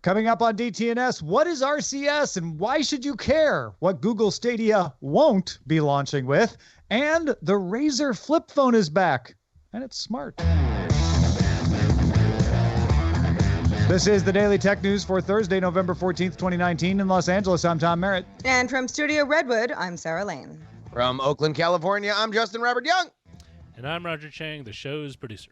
Coming up on DTNS, what is RCS and why should you care? What Google Stadia won't be launching with. And the Razr flip phone is back. And it's smart. This is the Daily Tech News for Thursday, November 14th, 2019 in Los Angeles. I'm Tom Merritt. And from Studio Redwood, I'm Sarah Lane. From Oakland, California, I'm Justin Robert Young. And I'm Roger Chang, the show's producer.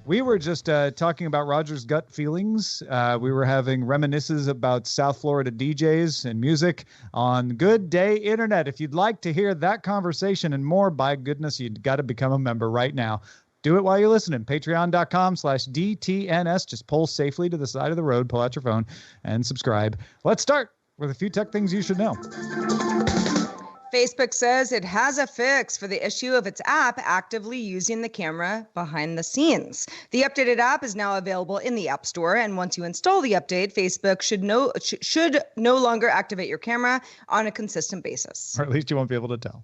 We were just talking about Roger's gut feelings. We were having reminiscences about South Florida DJs and music on Good Day Internet. If you'd like to hear that conversation and more, by goodness, you've got to become a member right now. Do it while you're listening. Patreon.com/DTNS. Just pull safely to the side of the road, pull out your phone, and subscribe. Let's start with a few tech things you should know. Facebook says it has a fix for the issue of its app actively using the camera behind the scenes. The updated app is now available in the App Store, and once you install the update, Facebook should no longer activate your camera on a consistent basis. Or at least you won't be able to tell.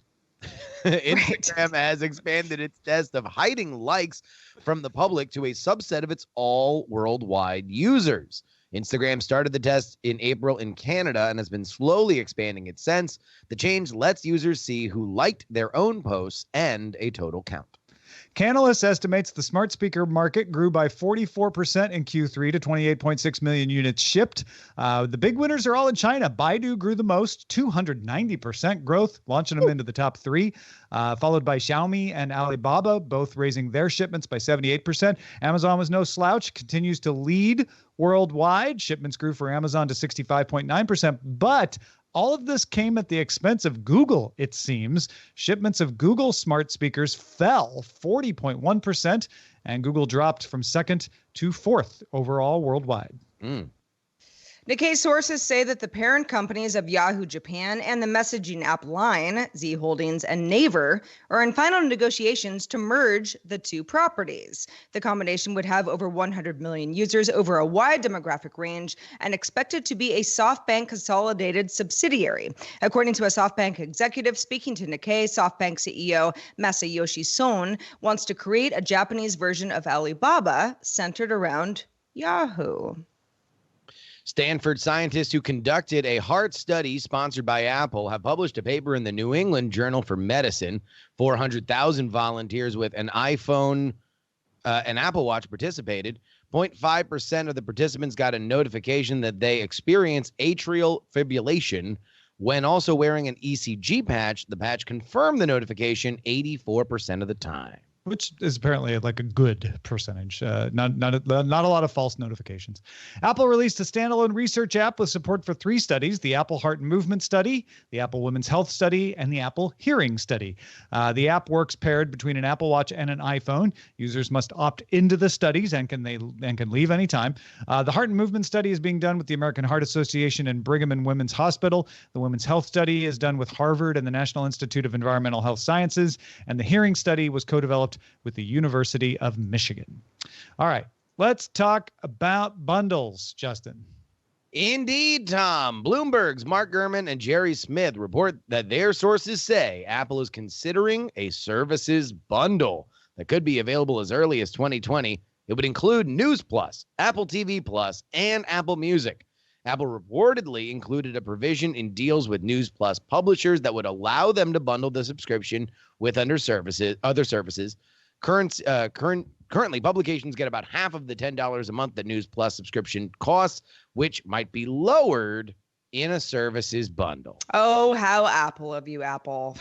Instagram has expanded its test of hiding likes from the public to a subset of its all worldwide users. Instagram started the test in April in Canada and has been slowly expanding it since. The change lets users see who liked their own posts and a total count. Canalys estimates the smart speaker market grew by 44% in Q3 to 28.6 million units shipped. The big winners are all in China. Baidu grew the most, 290% growth, launching them into the top three, followed by Xiaomi and Alibaba, both raising their shipments by 78%. Amazon was no slouch, continues to lead worldwide. Shipments grew for Amazon to 65.9%, but all of this came at the expense of Google, it seems. Shipments of Google smart speakers fell 40.1%, and Google dropped from second to fourth overall worldwide. Nikkei sources say that the parent companies of Yahoo Japan and the messaging app Line, Z Holdings, and Naver are in final negotiations to merge the two properties. The combination would have over 100 million users over a wide demographic range and expected to be a SoftBank consolidated subsidiary. According to a SoftBank executive speaking to Nikkei, SoftBank CEO Masayoshi Son wants to create a Japanese version of Alibaba centered around Yahoo. Stanford scientists who conducted a heart study sponsored by Apple have published a paper in the New England Journal for Medicine. 400,000 volunteers with an iPhone and Apple Watch participated. 0.5% of the participants got a notification that they experienced atrial fibrillation when also wearing an ECG patch. The patch confirmed the notification 84% of the time. Which is apparently like a good percentage. Not a lot of false notifications. Apple released a standalone research app with support for 3 studies: the Apple Heart and Movement Study, the Apple Women's Health Study, and the Apple Hearing Study. The app works paired between an Apple Watch and an iPhone. Users must opt into the studies and can leave anytime. The Heart and Movement Study is being done with the American Heart Association and Brigham and Women's Hospital. The Women's Health Study is done with Harvard and the National Institute of Environmental Health Sciences, and the Hearing Study was co-developed with the University of Michigan. All right, let's talk about bundles, Justin. Indeed, Tom. Bloomberg's Mark Gurman and Jerry Smith report that their sources say Apple is considering a services bundle that could be available as early as 2020. It would include News Plus, Apple TV Plus, and Apple Music. Apple reportedly included a provision in deals with News Plus publishers that would allow them to bundle the subscription with other services. Currently, publications get about half of the $10 a month that News Plus subscription costs, which might be lowered in a services bundle. Oh, how Apple of you, Apple.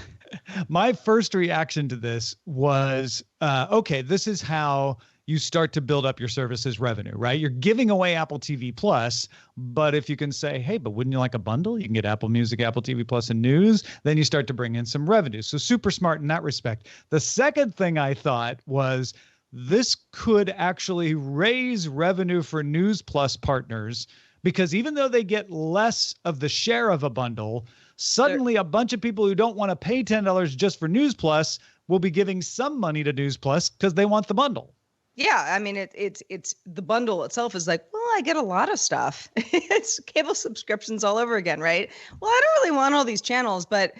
My first reaction to this was, okay, this is how you start to build up your services revenue, right? You're giving away Apple TV Plus, but if you can say, hey, but wouldn't you like a bundle? You can get Apple Music, Apple TV Plus, and News. Then you start to bring in some revenue. So super smart in that respect. The second thing I thought was this could actually raise revenue for News Plus partners, because even though they get less of the share of a bundle, suddenly a bunch of people who don't want to pay $10 just for News Plus will be giving some money to News Plus because they want the bundle. Yeah, I mean, it's the bundle itself is like, well, I get a lot of stuff. It's cable subscriptions all over again, right? Well, I don't really want all these channels, but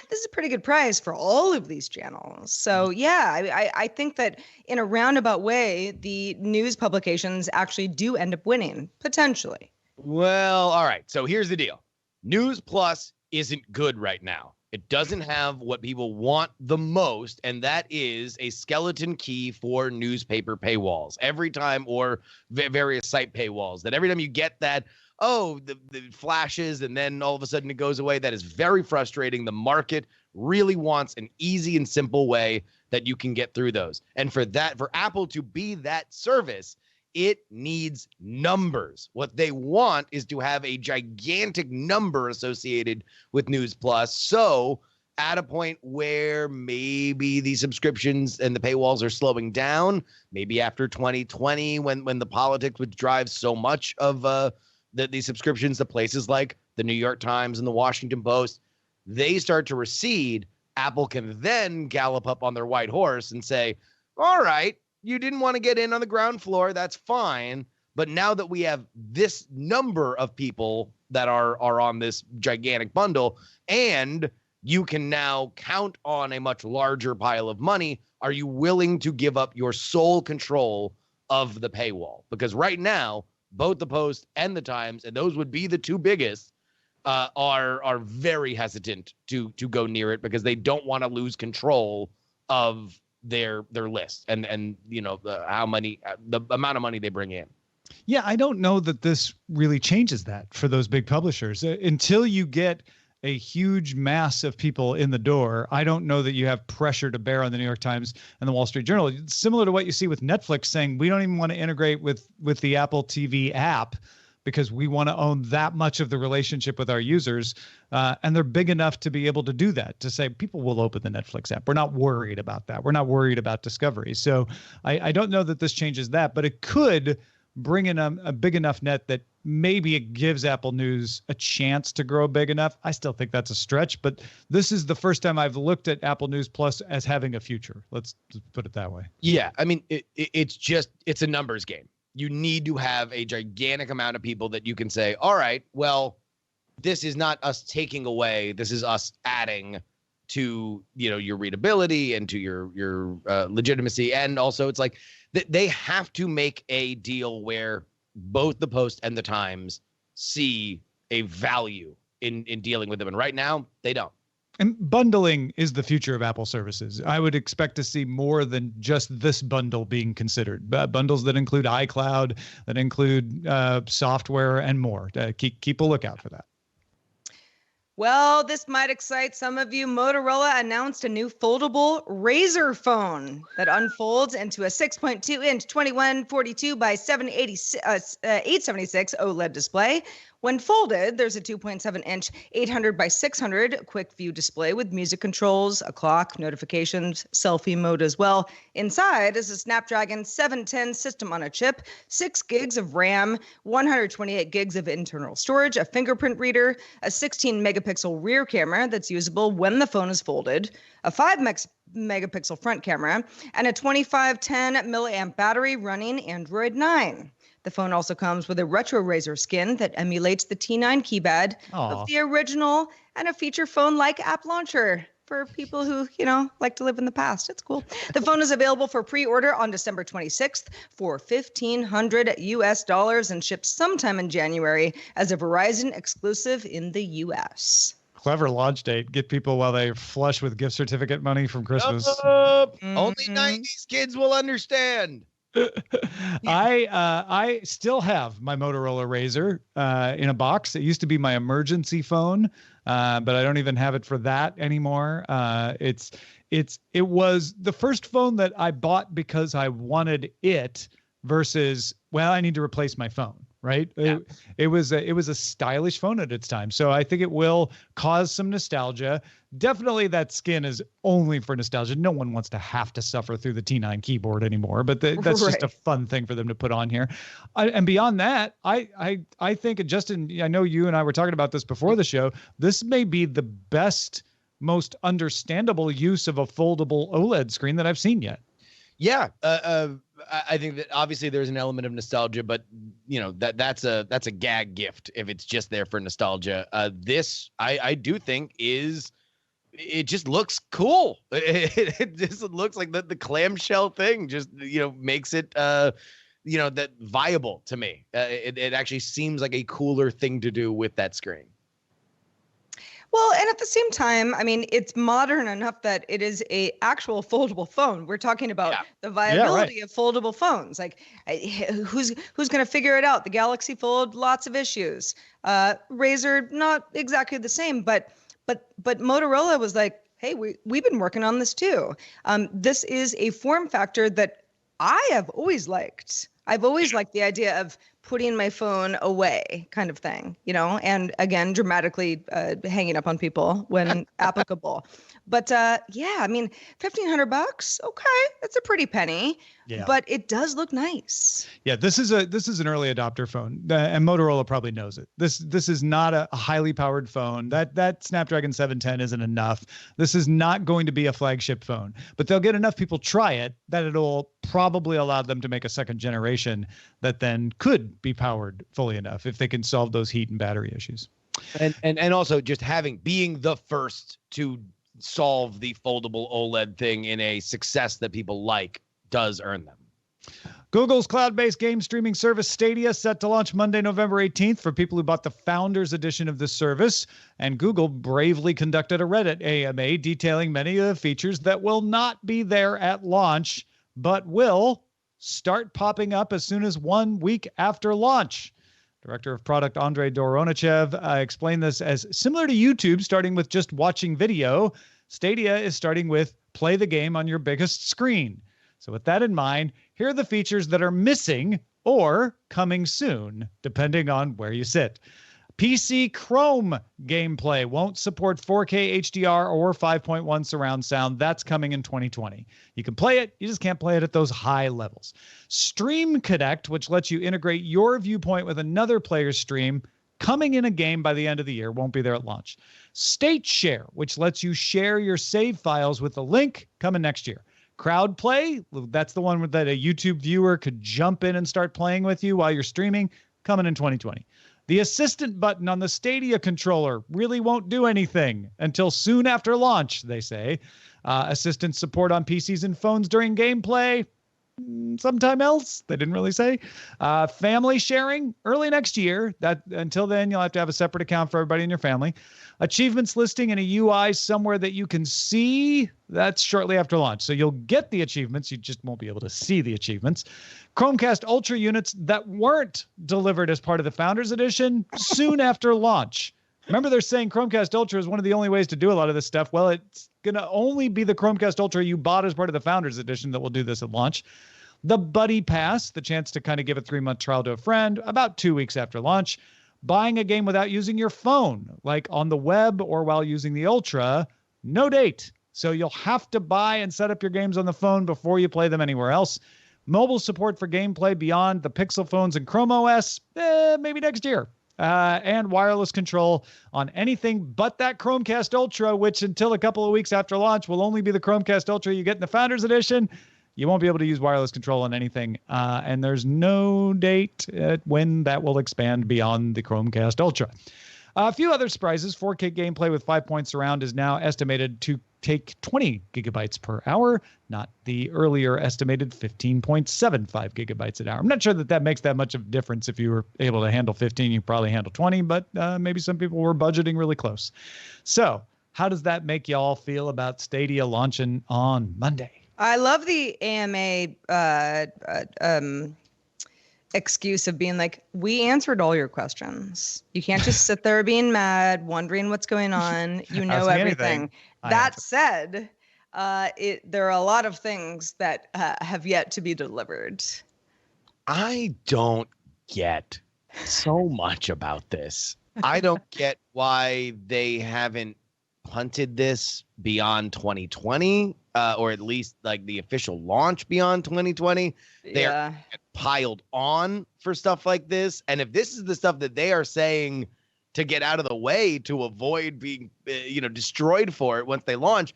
this is a pretty good price for all of these channels. So yeah, I think that in a roundabout way, the news publications actually do end up winning, potentially. Well, all right. So here's the deal. News Plus isn't good right now. It doesn't have what people want the most, and that is a skeleton key for newspaper paywalls. Every time, or various site paywalls, that every time you get that, the flashes, and then all of a sudden it goes away. That is very frustrating. The market really wants an easy and simple way that you can get through those. And for Apple to be that service, it needs numbers. What they want is to have a gigantic number associated with News Plus. So at a point where maybe the subscriptions and the paywalls are slowing down, maybe after 2020, when the politics would drive so much of the subscriptions to places like the New York Times and the Washington Post, they start to recede. Apple can then gallop up on their white horse and say, all right, you didn't want to get in on the ground floor. That's fine. But now that we have this number of people that are on this gigantic bundle, and you can now count on a much larger pile of money, are you willing to give up your sole control of the paywall? Because right now, both the Post and the Times, and those would be the two biggest, are very hesitant to go near it because they don't want to lose control of their list and the amount of money they bring in. Yeah, I don't know that this really changes that for those big publishers. Until you get a huge mass of people in the door, I don't know that you have pressure to bear on the New York Times and the Wall Street Journal. It's similar to what you see with Netflix saying, we don't even want to integrate with the Apple TV app because we want to own that much of the relationship with our users. And they're big enough to be able to do that, to say people will open the Netflix app. We're not worried about that. We're not worried about discovery. So I don't know that this changes that, but it could bring in a big enough net that maybe it gives Apple News a chance to grow big enough. I still think that's a stretch, but this is the first time I've looked at Apple News Plus as having a future. Let's put it that way. Yeah, I mean, it's a numbers game. You need to have a gigantic amount of people that you can say, all right, well, this is not us taking away. This is us adding to, your readability and to your legitimacy. And also it's like they have to make a deal where both the Post and the Times see a value in dealing with them. And right now they don't. And bundling is the future of Apple services. I would expect to see more than just this bundle being considered. Bundles that include iCloud, that include software and more. Keep a lookout for that. Well, this might excite some of you. Motorola announced a new foldable Razr phone that unfolds into a 6.2-inch 2142 by 876 OLED display. When folded, there's a 2.7-inch 800 by 600 quick view display with music controls, a clock, notifications, selfie mode as well. Inside is a Snapdragon 710 system on a chip, 6 gigs of RAM, 128 gigs of internal storage, a fingerprint reader, a 16-megapixel rear camera that's usable when the phone is folded, a 5-megapixel front camera, and a 2510 milliamp battery running Android 9. The phone also comes with a retro Razr skin that emulates the T9 keypad of the original and a feature phone-like app launcher for people who, like to live in the past. It's cool. The phone is available for pre-order on December 26th for $1,500 and ships sometime in January as a Verizon exclusive in the U.S. Clever launch date. Get people while they're flush with gift certificate money from Christmas. Only 90s kids will understand. I still have my Motorola Razr in a box. It used to be my emergency phone, but I don't even have it for that anymore. It was the first phone that I bought because I wanted it versus, well, I need to replace my phone. Right. Yeah. It was a stylish phone at its time. So I think it will cause some nostalgia. Definitely that skin is only for nostalgia. No one wants to have to suffer through the T9 keyboard anymore, but that's just a fun thing for them to put on here. And beyond that, I think, Justin, I know you and I were talking about this before the show. This may be the best, most understandable use of a foldable OLED screen that I've seen yet. Yeah. I think that obviously there's an element of nostalgia, but that's a gag gift if it's just there for nostalgia. This I do think it just looks cool. It just looks like the clamshell thing just makes it that viable to me. It actually seems like a cooler thing to do with that screen. Well, and at the same time, I mean, it's modern enough that it is a actual foldable phone. We're talking about the viability of foldable phones. Like, who's going to figure it out? The Galaxy Fold, lots of issues. Razr, not exactly the same, but Motorola was like, hey, we've been working on this too. This is a form factor that I have always liked. I've always liked the idea of putting my phone away kind of thing, and again, dramatically hanging up on people when applicable. But yeah, I mean, $1,500, okay, that's a pretty penny. Yeah. But it does look nice. Yeah, this is an early adopter phone, and Motorola probably knows it. This is not a highly powered phone. That Snapdragon 710 isn't enough. This is not going to be a flagship phone, but they'll get enough people try it that it'll probably allow them to make a second generation that then could be powered fully enough if they can solve those heat and battery issues. And also just being the first to solve the foldable OLED thing in a success that people like does earn them. Google's cloud-based game streaming service Stadia set to launch Monday, November 18th for people who bought the Founders Edition of this service. And Google bravely conducted a Reddit AMA detailing many of the features that will not be there at launch, but will start popping up as soon as 1 week after launch. Director of Product Andrei Doronichev explained this as similar to YouTube, starting with just watching video. Stadia is starting with play the game on your biggest screen. So with that in mind, here are the features that are missing or coming soon, depending on where you sit. PC Chrome gameplay won't support 4K HDR or 5.1 surround sound. That's coming in 2020. You can play it, you just can't play it at those high levels. Stream Connect, which lets you integrate your viewpoint with another player's stream, coming in a game by the end of the year, won't be there at launch. State Share, which lets you share your save files with a link, coming next year. Crowd Play, that's the one that a YouTube viewer could jump in and start playing with you while you're streaming, coming in 2020. The assistant button on the Stadia controller really won't do anything until soon after launch, they say. Assistant support on PCs and phones during gameplay, sometime else. They didn't really say. Family sharing, early next year. Until then, you'll have to have a separate account for everybody in your family. Achievements listing in a UI somewhere that you can see. That's shortly after launch. So you'll get the achievements. You just won't be able to see the achievements. Chromecast Ultra units that weren't delivered as part of the Founders Edition soon after launch. Remember, they're saying Chromecast Ultra is one of the only ways to do a lot of this stuff. Well, it's going to only be the Chromecast Ultra you bought as part of the Founders Edition that will do this at launch. The Buddy Pass, the chance to kind of give a 3-month trial to a friend about 2 weeks after launch. Buying a game without using your phone, like on the web or while using the Ultra, no date. So you'll have to buy and set up your games on the phone before you play them anywhere else. Mobile support for gameplay beyond the Pixel phones and Chrome OS, maybe next year. And wireless control on anything but that Chromecast Ultra, which until a couple of weeks after launch will only be the Chromecast Ultra you get in the Founders Edition. You won't be able to use wireless control on anything, and there's no date at when that will expand beyond the Chromecast Ultra. A few other surprises. 4K gameplay with 5-point surround is now estimated to take 20 gigabytes per hour, not the earlier estimated 15.75 gigabytes an hour. I'm not sure that makes that much of a difference. If you were able to handle 15, you probably handle 20, but maybe some people were budgeting really close. So how does that make y'all feel about Stadia launching on Monday? I love the AMA excuse of being like, we answered all your questions. You can't just sit there being mad, wondering what's going on. You know everything. That said, there are a lot of things that have yet to be delivered. I don't get so much about this. I don't get why they haven't punted this beyond 2020. Or at least like the official launch beyond 2020. They're piled on for stuff like this. And if this is the stuff that they are saying to get out of the way to avoid being, destroyed for it once they launch,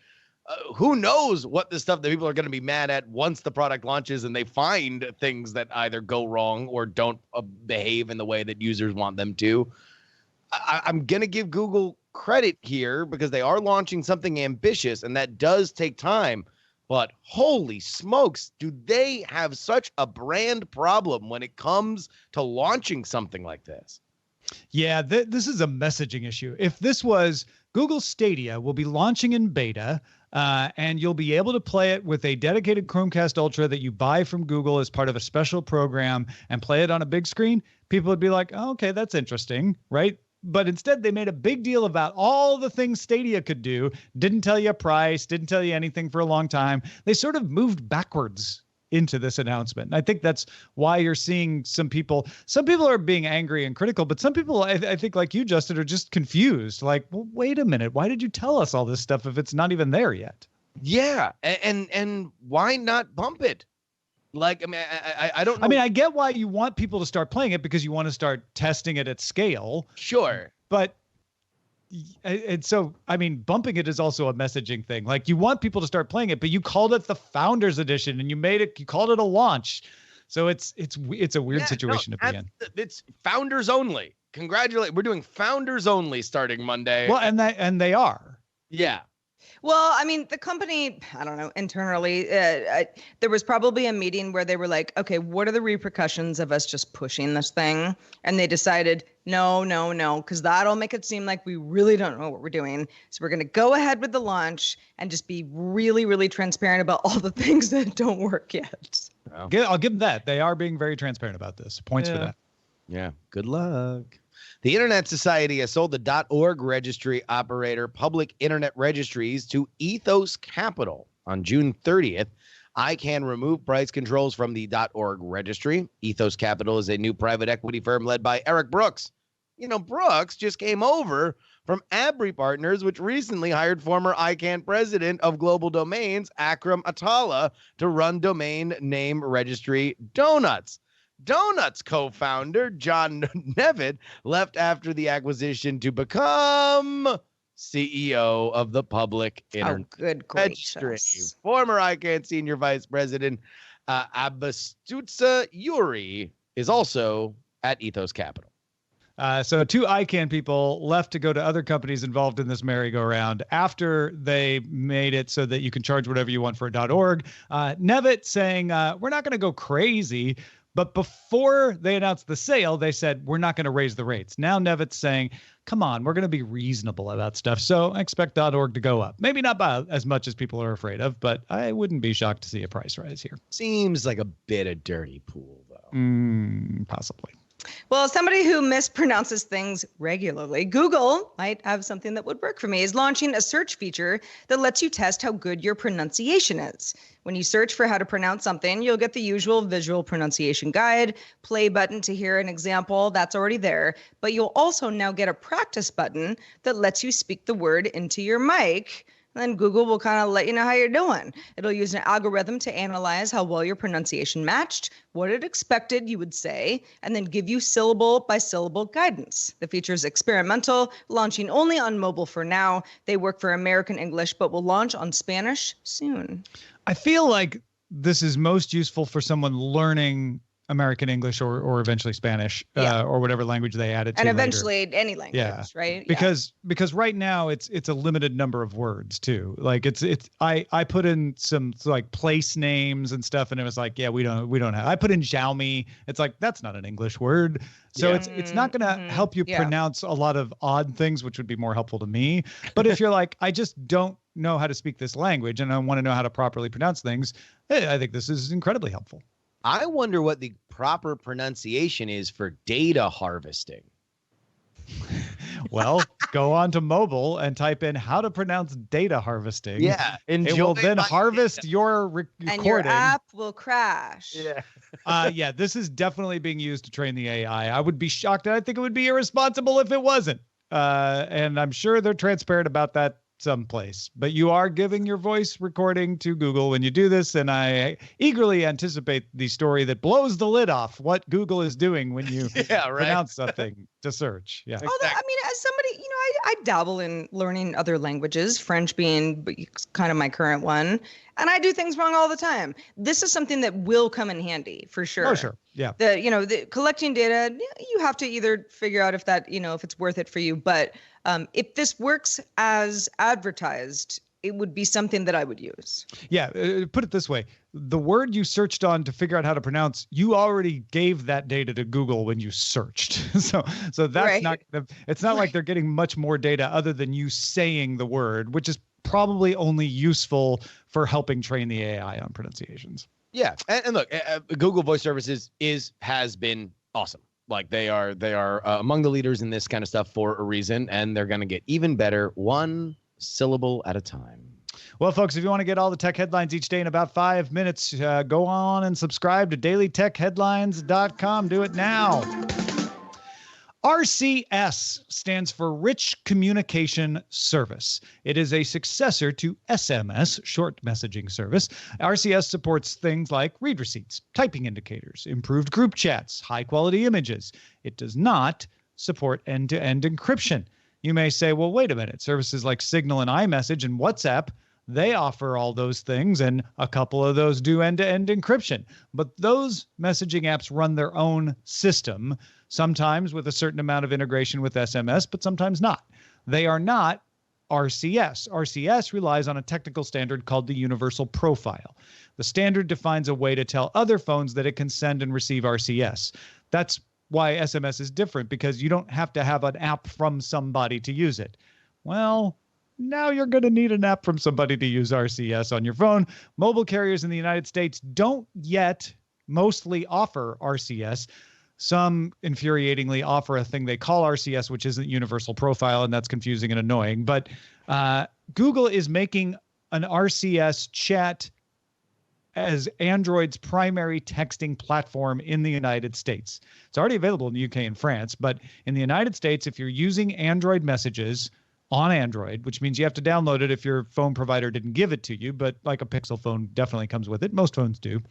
who knows what the stuff that people are going to be mad at once the product launches and they find things that either go wrong or don't behave in the way that users want them to. I'm going to give Google credit here because they are launching something ambitious and that does take time. but holy smokes, do they have such a brand problem when it comes to launching something like this? Yeah, this is a messaging issue. If this was Google Stadia will be launching in beta, and you'll be able to play it with a dedicated Chromecast Ultra that you buy from Google as part of a special program and play it on a big screen, people would be like, oh, okay, that's interesting, right? But instead, they made a big deal about all the things Stadia could do, didn't tell you a price, didn't tell you anything for a long time. They sort of moved backwards into this announcement. And I think that's why you're seeing some people are being angry and critical, but some people, I think like you, Justin, are just confused. Like, well, wait a minute. Why did you tell us all this stuff if it's not even there yet? Yeah. And why not bump it? Like, I mean, I don't know. I mean, I get why you want people to start playing it because you want to start testing it at scale. Sure. But and so, I mean, bumping it is also a messaging thing. Like, you want people to start playing it, but you called it the Founders Edition and you called it a launch. So it's a weird situation to be in. It's founders only. Congratulate. We're doing founders only starting Monday. Well, and they are. Yeah. Well, I mean, the company, I don't know, internally, there was probably a meeting where they were like, okay, what are the repercussions of us just pushing this thing? And they decided, no, because that'll make it seem like we really don't know what we're doing. So we're going to go ahead with the launch and just be really, really transparent about all the things that don't work yet. Well, I'll give them that. They are being very transparent about this. Points for that. Yeah. Good luck. The Internet Society has sold the .org registry operator Public Internet Registries to Ethos Capital on June 30th. ICANN removed price controls from the .org registry. Ethos Capital is a new private equity firm led by Eric Brooks. You know, Brooks just came over from Abry Partners, which recently hired former ICANN president of Global Domains, Akram Atala, to run domain name registry Donuts. Donuts co-founder John Nevitt left after the acquisition to become CEO of the Public Internet Registry. Former ICANN senior vice president Abastutsa Yuri is also at Ethos Capital. So 2 ICANN people left to go to other companies involved in this merry-go-round after they made it so that you can charge whatever you want for a .org. Nevitt saying, we're not going to go crazy. But before they announced the sale, they said, we're not going to raise the rates. Now Nevitt's saying, come on, we're going to be reasonable about stuff. So I expect .org to go up. Maybe not by as much as people are afraid of, but I wouldn't be shocked to see a price rise here. Seems like a bit of dirty pool, though. Possibly. Well, as somebody who mispronounces things regularly, Google might have something that would work for me, is launching a search feature that lets you test how good your pronunciation is. When you search for how to pronounce something, you'll get the usual visual pronunciation guide, play button to hear an example, that's already there, but you'll also now get a practice button that lets you speak the word into your mic. Then Google will kind of let you know how you're doing. It'll use an algorithm to analyze how well your pronunciation matched, what it expected you would say, and then give you syllable by syllable guidance. The feature is experimental, launching only on mobile for now. They work for American English, but will launch on Spanish soon. I feel like this is most useful for someone learning American English or eventually Spanish, or whatever language they added to. And eventually later. Any language, right? Because right now it's a limited number of words too. Like I put in some like place names and stuff, and it was like, yeah, we don't have. I put in Xiaomi. It's like, that's not an English word. So it's not going to help you pronounce a lot of odd things, which would be more helpful to me. But if you're like, I just don't know how to speak this language and I want to know how to properly pronounce things, I think this is incredibly helpful. I wonder what the proper pronunciation is for data harvesting. Well, go on to mobile and type in how to pronounce data harvesting. Yeah. It will then harvest your recording. And your app will crash. Yeah. This is definitely being used to train the AI. I would be shocked. And I think it would be irresponsible if it wasn't. And I'm sure they're transparent about that someplace, but you are giving your voice recording to Google when you do this, and I eagerly anticipate the story that blows the lid off what Google is doing when you pronounce something to search. Yeah. Although, I mean, as somebody, I dabble in learning other languages, French being kind of my current one, and I do things wrong all the time. This is something that will come in handy for sure. Oh, sure. Yeah. The collecting data, you have to either figure out if that, if it's worth it for you. But if this works as advertised, it would be something that I would use. Yeah, put it this way. The word you searched on to figure out how to pronounce, you already gave that data to Google when you searched. so that's Right. it's not like they're getting much more data other than you saying the word, which is probably only useful for helping train the AI on pronunciations. Yeah, and look, Google Voice Services has been awesome. Like they are among the leaders in this kind of stuff for a reason, and they're going to get even better one syllable at a time. Well, folks, if you want to get all the tech headlines each day in about 5 minutes, go on and subscribe to dailytechheadlines.com. Do it now. RCS stands for Rich Communication Service. It is a successor to SMS, short messaging service. RCS supports things like read receipts, typing indicators, improved group chats, high-quality images. It does not support end-to-end encryption. You may say, well, wait a minute. Services like Signal and iMessage and WhatsApp, they offer all those things, and a couple of those do end-to-end encryption. But those messaging apps run their own system, sometimes with a certain amount of integration with SMS, but sometimes not. They are not RCS. RCS relies on a technical standard called the Universal Profile. The standard defines a way to tell other phones that it can send and receive RCS. That's why SMS is different, because you don't have to have an app from somebody to use it. Well, now you're going to need an app from somebody to use RCS on your phone. Mobile carriers in the United States don't yet mostly offer RCS. Some infuriatingly offer a thing they call RCS, which isn't Universal Profile, and that's confusing and annoying. But Google is making an RCS chat as Android's primary texting platform in the United States. It's already available in the UK and France, but in the United States, if you're using Android messages on Android, which means you have to download it if your phone provider didn't give it to you, but like a Pixel phone definitely comes with it. Most phones do.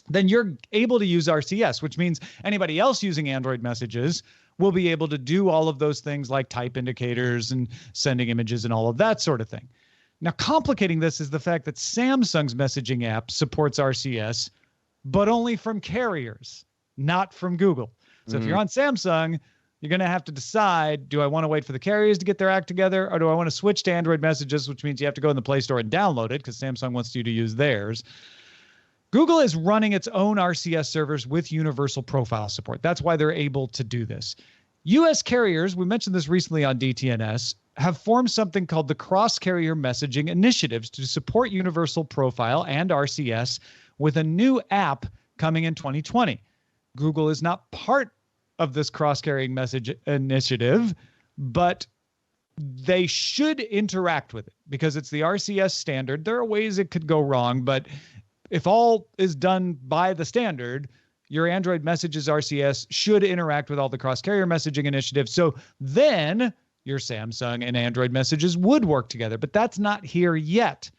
Then you're able to use RCS, which means anybody else using Android messages will be able to do all of those things like type indicators and sending images and all of that sort of thing. Now, complicating this is the fact that Samsung's messaging app supports RCS, but only from carriers, not from Google. So if you're on Samsung, you're going to have to decide, do I want to wait for the carriers to get their act together, or do I want to switch to Android messages, which means you have to go in the Play Store and download it because Samsung wants you to use theirs. Google is running its own RCS servers with Universal Profile support. That's why they're able to do this. U.S. carriers, we mentioned this recently on DTNS, have formed something called the Cross-Carrier Messaging Initiatives to support Universal Profile and RCS with a new app coming in 2020. Google is not part of this cross-carrying message initiative, but they should interact with it because it's the RCS standard. There are ways it could go wrong, but if all is done by the standard, your Android messages RCS should interact with all the cross-carrier messaging initiatives. So then your Samsung and Android messages would work together, but that's not here yet.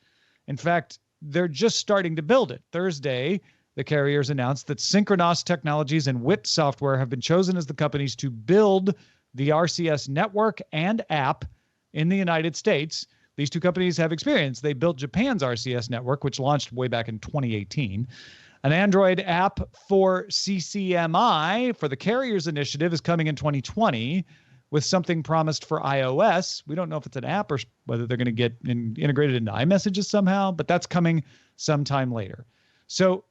In fact, they're just starting to build it. Thursday, the carriers announced that Synchronos Technologies and WIT Software have been chosen as the companies to build the RCS network and app in the United States. These two companies have experience. They built Japan's RCS network, which launched way back in 2018. An Android app for CCMI for the Carriers Initiative is coming in 2020 with something promised for iOS. We don't know if it's an app or whether they're going to get integrated into iMessages somehow, but that's coming sometime later. So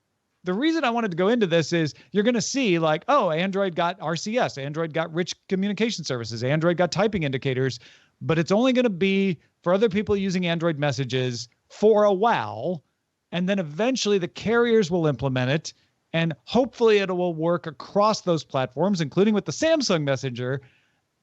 the reason I wanted to go into this is you're going to see like, oh, Android got RCS, Android got rich communication services, Android got typing indicators, but it's only going to be for other people using Android messages for a while. And then eventually the carriers will implement it, and hopefully it will work across those platforms, including with the Samsung Messenger,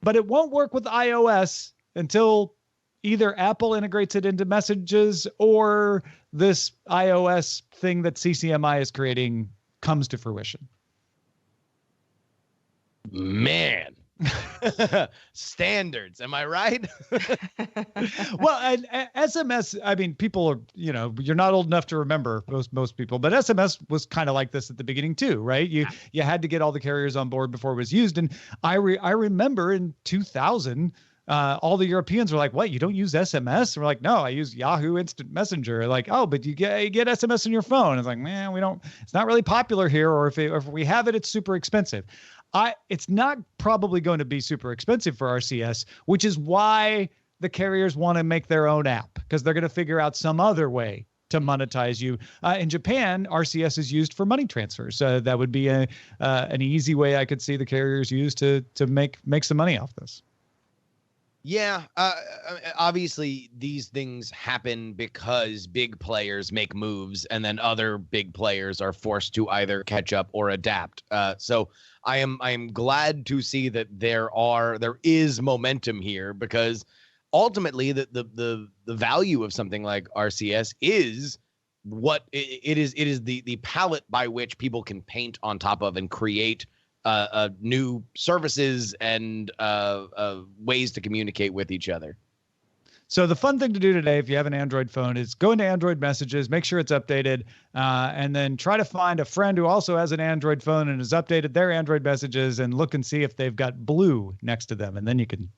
but it won't work with iOS until either Apple integrates it into messages or this iOS thing that CCMI is creating comes to fruition. Man. Standards, am I right? Well, and SMS, I mean, people are, you're not old enough to remember, most people, but SMS was kind of like this at the beginning too, right? You had to get all the carriers on board before it was used. And I remember in 2000, all the Europeans were like, what, you don't use SMS? And we're like, no, I use Yahoo Instant Messenger. Like, oh, but you get SMS on your phone. It's like, man, it's not really popular here. Or if we have it, it's super expensive. It's not probably going to be super expensive for RCS, which is why the carriers want to make their own app because they're going to figure out some other way to monetize you. In Japan, RCS is used for money transfers. That would be an easy way I could see the carriers use to make some money off this. Yeah, obviously these things happen because big players make moves and then other big players are forced to either catch up or adapt. So I am glad to see that there is momentum here, because ultimately the value of something like RCS is what it is. It is the palette by which people can paint on top of and create new services and ways to communicate with each other. So the fun thing to do today, if you have an Android phone, is go into Android messages, make sure it's updated, and then try to find a friend who also has an Android phone and has updated their Android messages, and look and see if they've got blue next to them, and then you can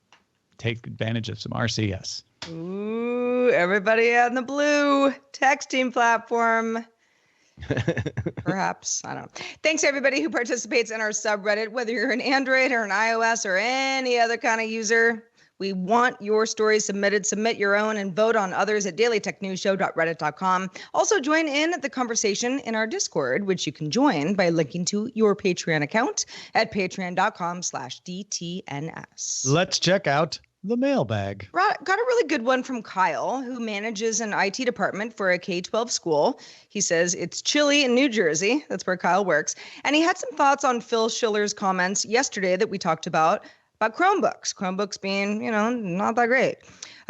take advantage of some RCS. Ooh, everybody on the blue texting platform. Perhaps. I don't know. Thanks to everybody who participates in our subreddit, whether you're an Android or an iOS or any other kind of user. We want your stories submitted. Submit your own and vote on others at dailytechnewsshow.reddit.com. Also join in the conversation in our Discord, which you can join by linking to your Patreon account at patreon.com/DTNS. Let's check out the mailbag. Got a really good one from Kyle, who manages an IT department for a K-12 school. He says it's chilly in New Jersey. That's where Kyle works. And he had some thoughts on Phil Schiller's comments yesterday that we talked about Chromebooks being, not that great.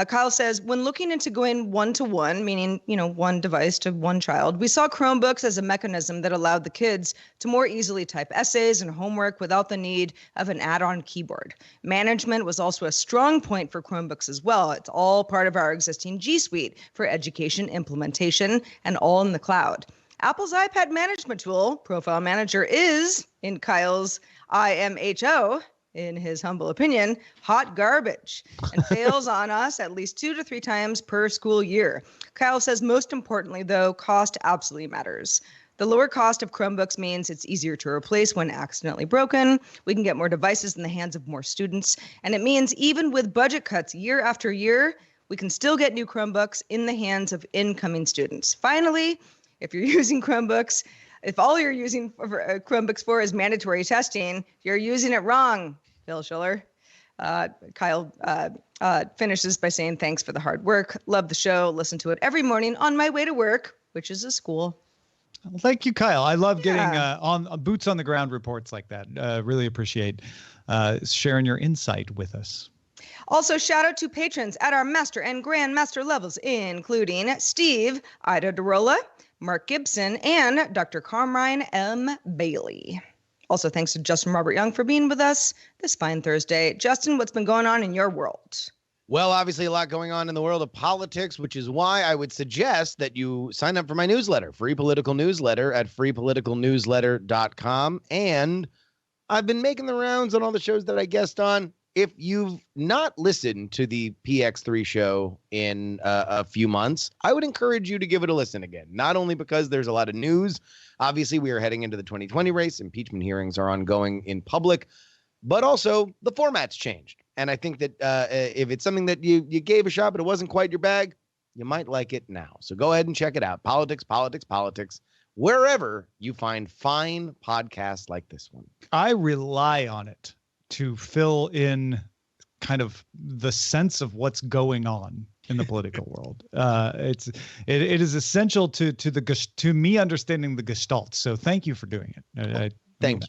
Kyle says, when looking into going one-to-one, meaning, one device to one child, we saw Chromebooks as a mechanism that allowed the kids to more easily type essays and homework without the need of an add-on keyboard. Management was also a strong point for Chromebooks as well. It's all part of our existing G Suite for education implementation and all in the cloud. Apple's iPad management tool, Profile Manager, is, in Kyle's IMHO, in his humble opinion, hot garbage, and fails on us at least 2 to 3 times per school year. Kyle says, most importantly, though, cost absolutely matters. The lower cost of Chromebooks means it's easier to replace when accidentally broken. We can get more devices in the hands of more students. And it means even with budget cuts year after year, we can still get new Chromebooks in the hands of incoming students. Finally, if you're using Chromebooks, if all you're using Chromebooks for is mandatory testing, you're using it wrong, Phil Schiller. Kyle finishes by saying, thanks for the hard work. Love the show. Listen to it every morning on my way to work, which is a school. Well, thank you, Kyle. I love getting on boots on the ground reports like that. Really appreciate sharing your insight with us. Also, shout out to patrons at our master and grandmaster levels, including Steve, Ida DeRola, Mark Gibson, and Dr. Carmine M. Bailey. Also, thanks to Justin Robert Young for being with us this fine Thursday. Justin, what's been going on in your world? Well, obviously a lot going on in the world of politics, which is why I would suggest that you sign up for my newsletter, Free Political Newsletter at freepoliticalnewsletter.com. And I've been making the rounds on all the shows that I guest on. If you've not listened to the PX3 show in a few months, I would encourage you to give it a listen again. Not only because there's a lot of news. Obviously, we are heading into the 2020 race. Impeachment hearings are ongoing in public, but also the format's changed. And I think that if it's something that you gave a shot, but it wasn't quite your bag, you might like it now. So go ahead and check it out. Politics, wherever you find fine podcasts like this one. I rely on it to fill in kind of the sense of what's going on in the political world. It is essential to me understanding the gestalt. So thank you for doing it. Thank you.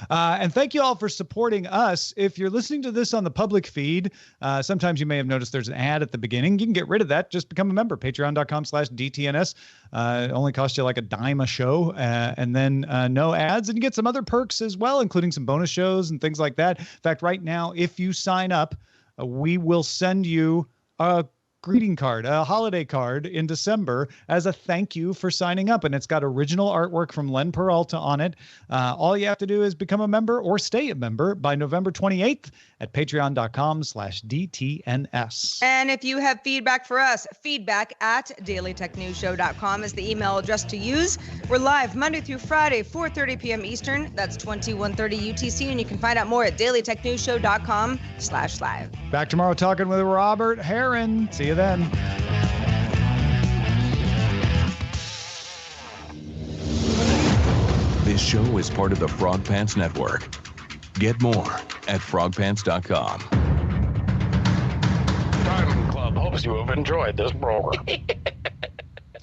And thank you all for supporting us. If you're listening to this on the public feed, sometimes you may have noticed there's an ad at the beginning. You can get rid of that. Just become a member. Patreon.com/DTNS. It only costs you like a dime a show, and then no ads. And you get some other perks as well, including some bonus shows and things like that. In fact, right now, if you sign up, we will send you a greeting card, a holiday card in December as a thank you for signing up. And it's got original artwork from Len Peralta on it. All you have to do is become a member or stay a member by November 28th at patreon.com/DTNS. And if you have feedback for us, feedback@dailytechnewsshow.com is the email address to use. We're live Monday through Friday, 4:30 p.m. Eastern. That's 21:30 UTC. And you can find out more at dailytechnewsshow.com/live. Back tomorrow talking with Robert Heron. See you then. This show is part of the Frog Pants Network. Get more at frogpants.com. Diamond Club hopes you have enjoyed this program.